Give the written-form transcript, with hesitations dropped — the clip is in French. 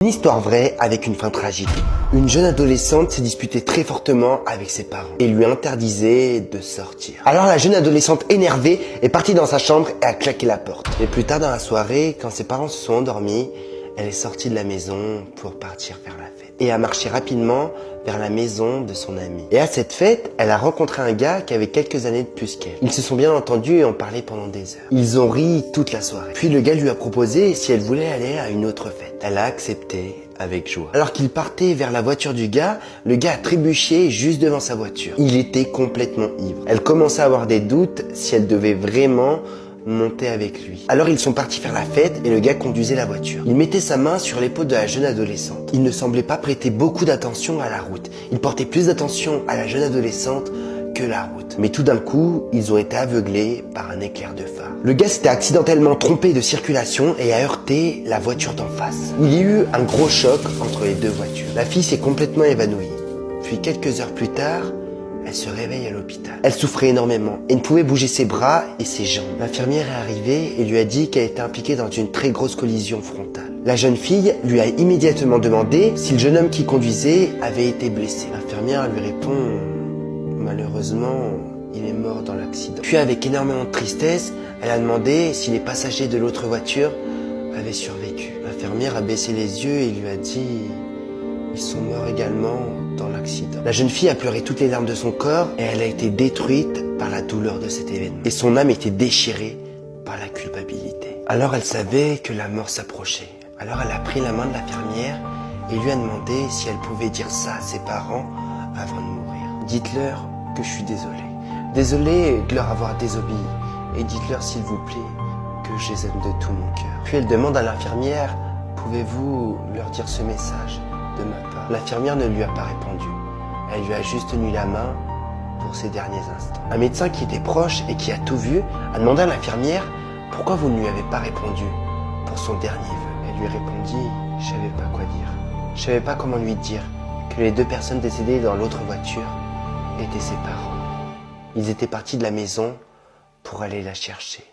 Une histoire vraie avec une fin tragique. Une jeune adolescente s'est disputée très fortement avec ses parents et lui interdisait de sortir. Alors la jeune adolescente énervée est partie dans sa chambre et a claqué la porte. Et plus tard dans la soirée, quand ses parents se sont endormis, elle est sortie de la maison pour partir faire la fête et a marché rapidement vers la maison de son ami. Et à cette fête, elle a rencontré un gars qui avait quelques années de plus qu'elle. Ils se sont bien entendus et ont parlé pendant des heures. Ils ont ri toute la soirée. Puis le gars lui a proposé si elle voulait aller à une autre fête. Elle a accepté avec joie. Alors qu'il partait vers la voiture du gars, le gars a trébuché juste devant sa voiture. Il était complètement ivre. Elle commençait à avoir des doutes si elle devait vraiment monter avec lui. Alors ils sont partis faire la fête et le gars conduisait la voiture. Il mettait sa main sur l'épaule de la jeune adolescente. Il ne semblait pas prêter beaucoup d'attention à la route. Il portait plus d'attention à la jeune adolescente que la route. Mais tout d'un coup, ils ont été aveuglés par un éclair de phare. Le gars s'était accidentellement trompé de circulation et a heurté la voiture d'en face. Il y a eu un gros choc entre les deux voitures. La fille s'est complètement évanouie. Puis quelques heures plus tard, elle se réveille à l'hôpital. Elle souffrait énormément et ne pouvait bouger ses bras et ses jambes. L'infirmière est arrivée et lui a dit qu'elle était impliquée dans une très grosse collision frontale. La jeune fille lui a immédiatement demandé si le jeune homme qui conduisait avait été blessé. L'infirmière lui répond « Malheureusement, il est mort dans l'accident ». Puis avec énormément de tristesse, elle a demandé si les passagers de l'autre voiture avaient survécu. L'infirmière a baissé les yeux et lui a dit « Ils sont morts également dans l'accident ». La jeune fille a pleuré toutes les larmes de son corps et elle a été détruite par la douleur de cet événement. Et son âme était déchirée par la culpabilité. Alors elle savait que la mort s'approchait. Alors elle a pris la main de l'infirmière et lui a demandé si elle pouvait dire ça à ses parents avant de mourir. Dites-leur que je suis désolé. Désolé de leur avoir désobéi. Et dites-leur s'il vous plaît que je les aime de tout mon cœur. Puis elle demande à l'infirmière, pouvez-vous leur dire ce message de ma part? L'infirmière ne lui a pas répondu. Elle lui a juste tenu la main pour ses derniers instants. Un médecin qui était proche et qui a tout vu a demandé à l'infirmière pourquoi vous ne lui avez pas répondu pour son dernier vœu. Elle lui répondit, je savais pas quoi dire. Je savais pas comment lui dire que les deux personnes décédées dans l'autre voiture étaient ses parents. Ils étaient partis de la maison pour aller la chercher.